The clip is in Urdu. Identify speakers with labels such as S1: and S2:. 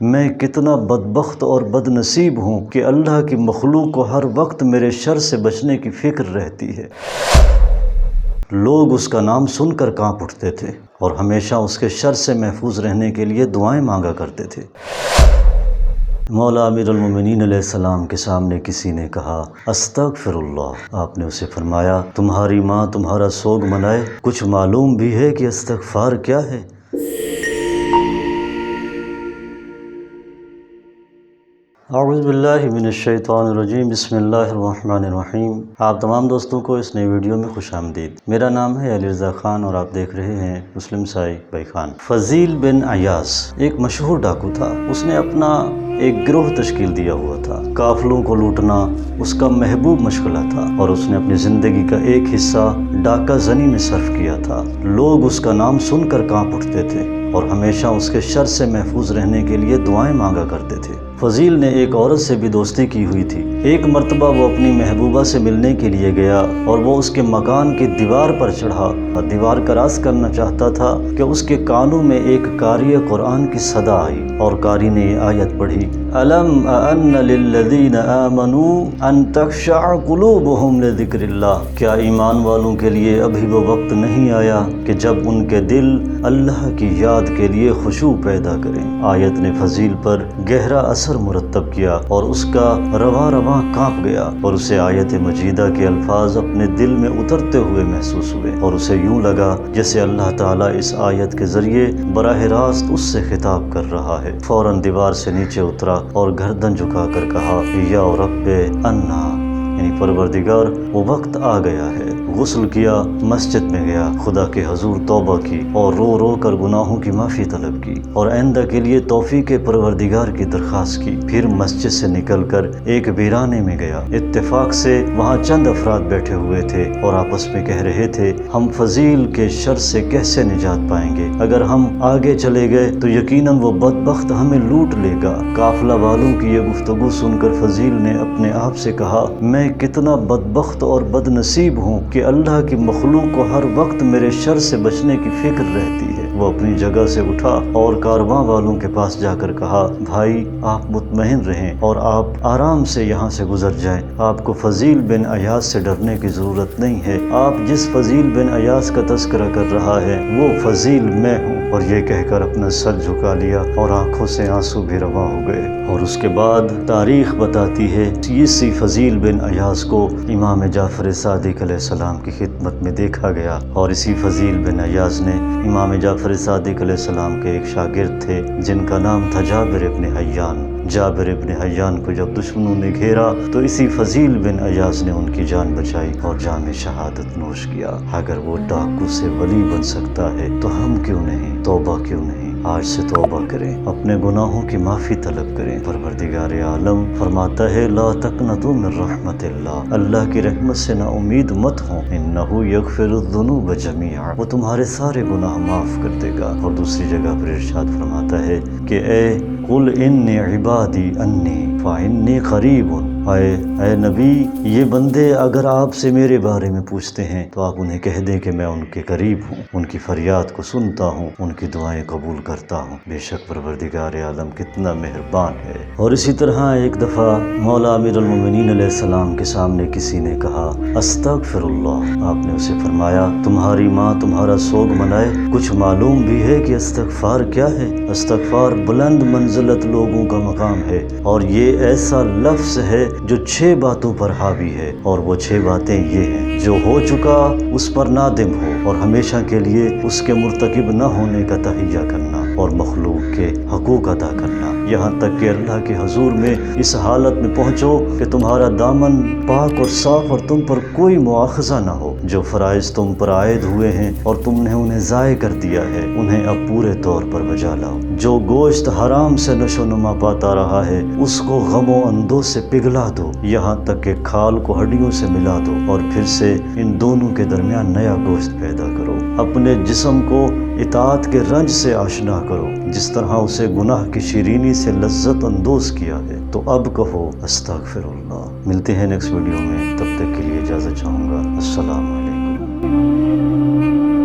S1: میں کتنا بدبخت اور بد نصیب ہوں کہ اللہ کی مخلوق کو ہر وقت میرے شر سے بچنے کی فکر رہتی ہے۔ لوگ اس کا نام سن کر کانپ اٹھتے تھے اور ہمیشہ اس کے شر سے محفوظ رہنے کے لیے دعائیں مانگا کرتے تھے۔ مولا امیر المومنین علیہ السلام کے سامنے کسی نے کہا استغفر اللہ۔ آپ نے اسے فرمایا تمہاری ماں تمہارا سوگ منائے، کچھ معلوم بھی ہے کہ استغفار کیا ہے؟ اعوذ باللہ من الشیطان الرجیم، بسم اللہ الرحمن الرحیم۔ آپ تمام دوستوں کو اس نئی ویڈیو میں خوش آمدید۔ میرا نام ہے علی رضا خان اور آپ دیکھ رہے ہیں مسلم سائی بائی خان۔ فضیل بن عیاض ایک مشہور ڈاکو تھا۔ اس نے اپنا ایک گروہ تشکیل دیا ہوا تھا۔ قافلوں کو لوٹنا اس کا محبوب مشغلہ تھا اور اس نے اپنی زندگی کا ایک حصہ ڈاکہ زنی میں صرف کیا تھا۔ لوگ اس کا نام سن کر کانپ اٹھتے تھے اور ہمیشہ اس کے شر سے محفوظ رہنے کے لیے دعائیں مانگا کرتے تھے۔ فضیل نے ایک عورت سے بھی دوستی کی ہوئی تھی۔ ایک مرتبہ وہ اپنی محبوبہ سے ملنے کے لیے گیا اور وہ اس کے مکان کی دیوار پر چڑھا اور دیوار کراس کرنا چاہتا تھا کہ اس کے کانوں میں ایک قاری قرآن کی صدا آئی اور قاری نے یہ آیت پڑھی أَلَمْ أَأَنَّ لِلَّذِينَ آمَنُوا أَن تَخْشَعَ قُلُوبُهُمْ لِذِكْرِ اللَّهِ۔ کیا ایمان والوں کے لیے ابھی وہ وقت نہیں آیا کہ جب ان کے دل اللہ کی یاد کے لیے خشوع پیدا کریں؟ آیت نے فضیل پر گہرا اثر مرتب کیا اور اس کا رواں رواں کانپ گیا اور اسے آیت مجیدہ کے الفاظ اپنے دل میں اترتے ہوئے محسوس ہوئے اور اسے یوں لگا جیسے اللہ تعالیٰ اس آیت کے ذریعے براہ راست اس سے خطاب کر رہا ہے۔ فوراً دیوار سے نیچے اترا اور گردن جھکا کر کہا یا رب انا، یعنی پروردگار وہ وقت آ گیا ہے۔ غسل کیا، مسجد میں گیا، خدا کے حضور توبہ کی اور رو رو کر گناہوں کی معافی طلب کی اور آئندہ کے لیے توفیق پروردگار کی درخواست کی۔ پھر مسجد سے نکل کر ایک ویرانے میں گیا۔ اتفاق سے وہاں چند افراد بیٹھے ہوئے تھے اور آپس میں کہہ رہے تھے ہم فضیل کے شر سے کیسے نجات پائیں گے؟ اگر ہم آگے چلے گئے تو یقیناً وہ بدبخت ہمیں لوٹ لے گا۔ قافلہ والوں کی یہ گفتگو سن کر فضیل نے اپنے آپ سے کہا میں کتنا بدبخت اور بد نصیب ہوں کہ اللہ کی مخلوق کو ہر وقت میرے شر سے بچنے کی فکر رہتی ہے۔ وہ اپنی جگہ سے اٹھا اور کارواں والوں کے پاس جا کر کہا بھائی آپ مطمئن رہیں اور آپ آرام سے یہاں سے گزر جائیں، آپ کو فضیل بن عیاض سے ڈرنے کی ضرورت نہیں ہے۔ آپ جس فضیل بن عیاض کا تذکرہ کر رہا ہے وہ فضیل میں ہوں۔ اور یہ کہہ کر اپنا سر جھکا لیا اور آنکھوں سے آنسو بھی رواں ہو گئے۔ اور اس کے بعد تاریخ بتاتی ہے اسی فضیل بن عیاض کو امام جعفر صادق علیہ السلام کی خدمت میں دیکھا گیا اور اسی فضیل بن عیاض نے امام جعفر صادق علیہ السلام کے ایک شاگرد تھے جن کا نام تھا جابر ابن حیان۔ جابر ابن حیان کو جب دشمنوں نے گھیرا تو اسی فضیل بن عیاض نے ان کی جان بچائی اور جام شہادت نوش کیا۔ اگر وہ ڈاکو سے ولی بن سکتا ہے تو ہم کیوں نہیں؟ توبہ کیوں نہیں؟ آج سے توبہ کریں، اپنے گناہوں کی معافی طلب کریں۔ پروردگار عالم فرماتا ہے لا تقنطوا من رحمت اللہ، اللہ کی رحمت سے نا امید مت ہوں، انہ یغفر الذنوب جمیعا، وہ تمہارے سارے گناہ معاف کر دے گا۔ اور دوسری جگہ پر ارشاد فرماتا ہے کہ اے قل انی عبادی انی فانی قریب، اے نبی یہ بندے اگر آپ سے میرے بارے میں پوچھتے ہیں تو آپ انہیں کہہ دیں کہ میں ان کے قریب ہوں، ان کی فریاد کو سنتا ہوں، ان کی دعائیں قبول کرتا ہوں۔ بے شک پروردگار عالم کتنا مہربان ہے۔ اور اسی طرح ایک دفعہ مولا امیر المومنین علیہ السلام کے سامنے کسی نے کہا استغفر اللہ۔ آپ نے اسے فرمایا تمہاری ماں تمہارا سوگ منائے، کچھ معلوم بھی ہے کہ استغفار کیا ہے؟ استغفار بلند منزلت لوگوں کا مقام ہے اور یہ ایسا لفظ ہے جو 6 باتوں پر حاوی ہے، اور وہ 6 باتیں یہ ہیں جو ہو چکا اس پر نادم ہو اور ہمیشہ کے لیے اس کے مرتکب نہ ہونے کا تہیہ کرنا اور مخلوق کے حقوق ادا کرنا، یہاں تک کہ اللہ کے حضور میں اس حالت میں پہنچو کہ تمہارا دامن پاک اور صاف اور تم پر کوئی مواخذہ نہ ہو۔ جو فرائض تم پر عائد ہوئے ہیں اور تم نے انہیں ضائع کر دیا ہے انہیں اب پورے طور پر بجا لاؤ۔ جو گوشت حرام سے نشو و نما پاتا رہا ہے اس کو غم و اندوہ سے پگھلا دو، یہاں تک کہ کھال کو ہڈیوں سے ملا دو اور پھر سے ان دونوں کے درمیان نیا گوشت پیدا کرو۔ اپنے جسم کو اطاعت کے رنج سے آشنا کرو جس طرح اسے گناہ کی شیرینی سے لذت اندوز کیا ہے۔ تو اب کہو استغفر اللہ۔ ملتے ہیں نیکسٹ ویڈیو میں، تب تک کے لیے اجازت چاہوں گا۔ السلام علیکم۔